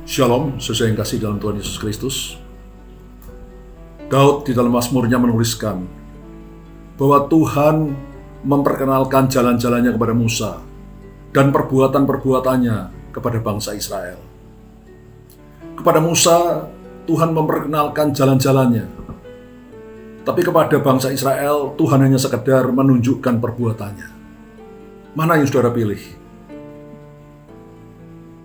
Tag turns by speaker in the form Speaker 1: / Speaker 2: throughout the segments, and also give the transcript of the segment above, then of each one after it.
Speaker 1: Shalom, sesuai yang kasih dalam Tuhan Yesus Kristus. Daud di dalam Mazmurnya menuliskan bahwa Tuhan memperkenalkan jalan-jalannya kepada Musa dan perbuatan-perbuatannya kepada bangsa Israel. Kepada Musa, Tuhan memperkenalkan jalan-jalannya. Tapi kepada bangsa Israel, Tuhan hanya sekedar menunjukkan perbuatannya. Mana yang saudara pilih?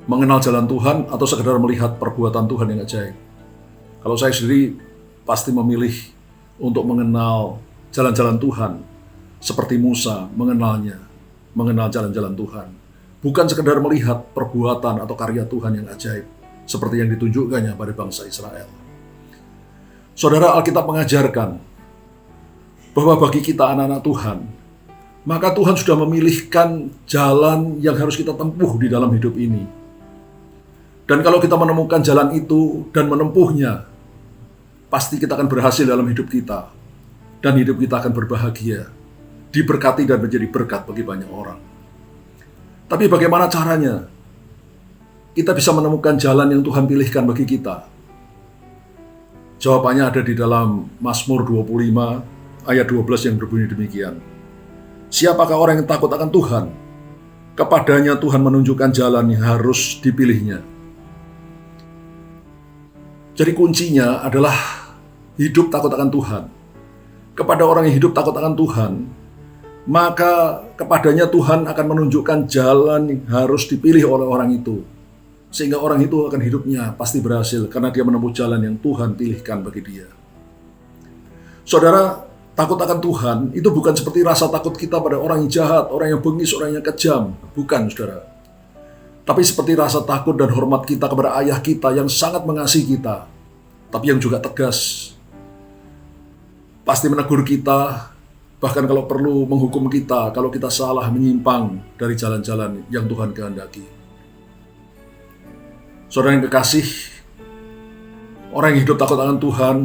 Speaker 1: Mengenal jalan Tuhan atau sekedar melihat perbuatan Tuhan yang ajaib? Kalau saya sendiri pasti memilih untuk mengenal jalan-jalan Tuhan seperti Musa mengenal jalan-jalan Tuhan. Bukan sekedar melihat perbuatan atau karya Tuhan yang ajaib seperti yang ditunjukkannya pada bangsa Israel. Saudara, Alkitab mengajarkan bahwa bagi kita anak-anak Tuhan, maka Tuhan sudah memilihkan jalan yang harus kita tempuh di dalam hidup ini. Dan kalau kita menemukan jalan itu dan menempuhnya, pasti kita akan berhasil dalam hidup kita. Dan hidup kita akan berbahagia, diberkati dan menjadi berkat bagi banyak orang. Tapi bagaimana caranya kita bisa menemukan jalan yang Tuhan pilihkan bagi kita? Jawabannya ada di dalam Mazmur 25 ayat 12 yang berbunyi demikian. Siapakah orang yang takut akan Tuhan? Kepadanya Tuhan menunjukkan jalan yang harus dipilihnya. Jadi kuncinya adalah hidup takut akan Tuhan. Kepada orang yang hidup takut akan Tuhan, maka kepadanya Tuhan akan menunjukkan jalan yang harus dipilih oleh orang itu. Sehingga orang itu akan hidupnya pasti berhasil karena dia menempuh jalan yang Tuhan pilihkan bagi dia. Saudara, takut akan Tuhan itu bukan seperti rasa takut kita pada orang yang jahat, orang yang bengis, orang yang kejam. Bukan, saudara. Tapi seperti rasa takut dan hormat kita kepada ayah kita yang sangat mengasihi kita, tapi yang juga tegas. Pasti menegur kita, bahkan kalau perlu menghukum kita kalau kita salah menyimpang dari jalan-jalan yang Tuhan kehendaki. Saudara yang kekasih, orang yang hidup takut akan Tuhan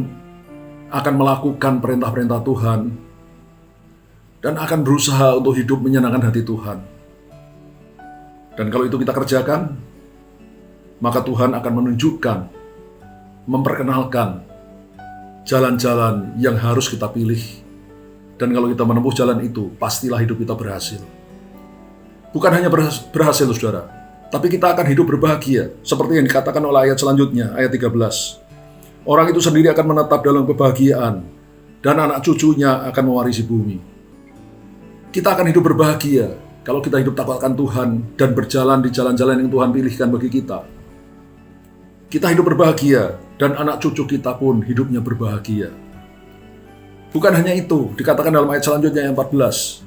Speaker 1: akan melakukan perintah-perintah Tuhan dan akan berusaha untuk hidup menyenangkan hati Tuhan. Dan kalau itu kita kerjakan, maka Tuhan akan menunjukkan, memperkenalkan jalan-jalan yang harus kita pilih. Dan kalau kita menempuh jalan itu, pastilah hidup kita berhasil. Bukan hanya berhasil, saudara, tapi kita akan hidup berbahagia. Seperti yang dikatakan oleh ayat selanjutnya, ayat 13. Orang itu sendiri akan menetap dalam kebahagiaan, dan anak cucunya akan mewarisi bumi. Kita akan hidup berbahagia kalau kita hidup takut akan Tuhan dan berjalan di jalan-jalan yang Tuhan pilihkan bagi kita. Kita hidup berbahagia dan anak cucu kita pun hidupnya berbahagia. Bukan hanya itu, dikatakan dalam ayat selanjutnya yang 14.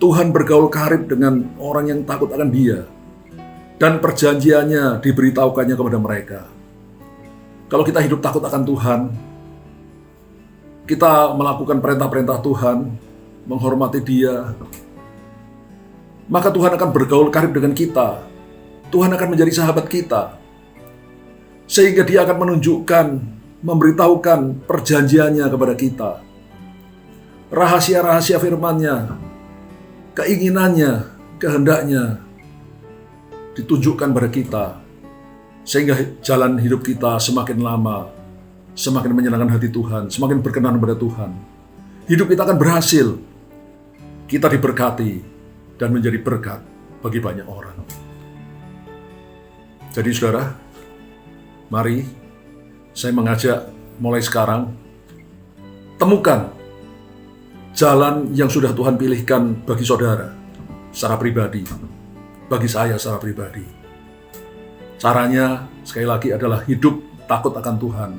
Speaker 1: Tuhan bergaul karib dengan orang yang takut akan Dia dan perjanjiannya diberitahukannya kepada mereka. Kalau kita hidup takut akan Tuhan, kita melakukan perintah-perintah Tuhan, menghormati Dia, maka Tuhan akan bergaul karib dengan kita. Tuhan akan menjadi sahabat kita. Sehingga Dia akan menunjukkan, memberitahukan perjanjiannya kepada kita. Rahasia-rahasia firman-Nya, keinginannya, kehendaknya ditunjukkan pada kita. Sehingga jalan hidup kita semakin lama, semakin menyenangkan hati Tuhan, semakin berkenan kepada Tuhan. Hidup kita akan berhasil. Kita diberkati dan menjadi berkat bagi banyak orang. Jadi saudara, mari saya mengajak mulai sekarang, temukan jalan yang sudah Tuhan pilihkan bagi saudara secara pribadi, bagi saya secara pribadi. Caranya sekali lagi adalah hidup takut akan Tuhan,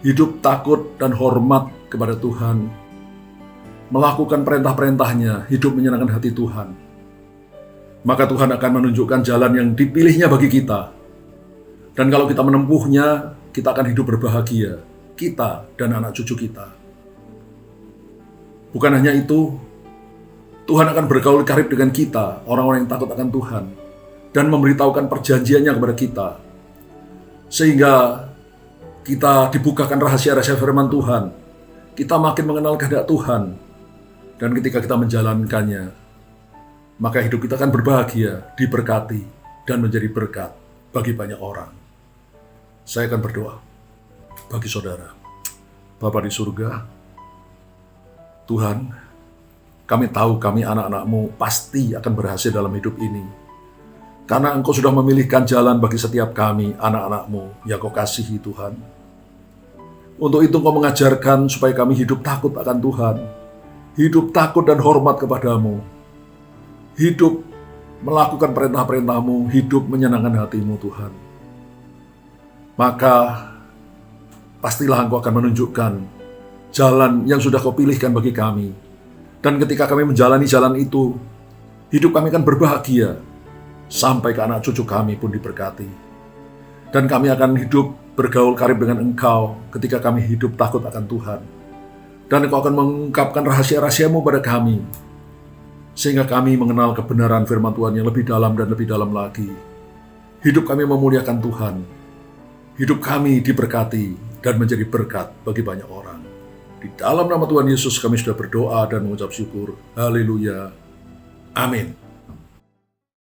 Speaker 1: hidup takut dan hormat kepada Tuhan, melakukan perintah-perintahnya, hidup menyenangkan hati Tuhan. Maka Tuhan akan menunjukkan jalan yang dipilihnya bagi kita. Dan kalau kita menempuhnya, kita akan hidup berbahagia, kita dan anak cucu kita. Bukan hanya itu, Tuhan akan bergaul karib dengan kita, orang-orang yang takut akan Tuhan, dan memberitahukan perjanjiannya kepada kita. Sehingga kita dibukakan rahasia-rahasia firman Tuhan, kita makin mengenal kehendak Tuhan. Dan ketika kita menjalankannya, maka hidup kita akan berbahagia, diberkati, dan menjadi berkat bagi banyak orang. Saya akan berdoa bagi saudara. Bapa di surga, Tuhan, kami tahu kami anak-anak-Mu pasti akan berhasil dalam hidup ini. Karena Engkau sudah memilihkan jalan bagi setiap kami, anak-anak-Mu yang Kau kasihi Tuhan. Untuk itu Engkau mengajarkan supaya kami hidup takut akan Tuhan, hidup takut dan hormat kepadamu, hidup melakukan perintah-perintah-Mu, hidup menyenangkan hati-Mu Tuhan. Maka pastilah Engkau akan menunjukkan jalan yang sudah Kau pilihkan bagi kami. Dan ketika kami menjalani jalan itu, hidup kami akan berbahagia, sampai ke anak cucu kami pun diberkati. Dan kami akan hidup bergaul karib dengan Engkau ketika kami hidup takut akan Tuhan. Dan Engkau akan mengungkapkan rahasia-rahasia-Mu pada kami, sehingga kami mengenal kebenaran firman Tuhan yang lebih dalam dan lebih dalam lagi. Hidup kami memuliakan Tuhan. Hidup kami diberkati dan menjadi berkat bagi banyak orang. Di dalam nama Tuhan Yesus kami sudah berdoa dan mengucap syukur. Haleluya. Amin.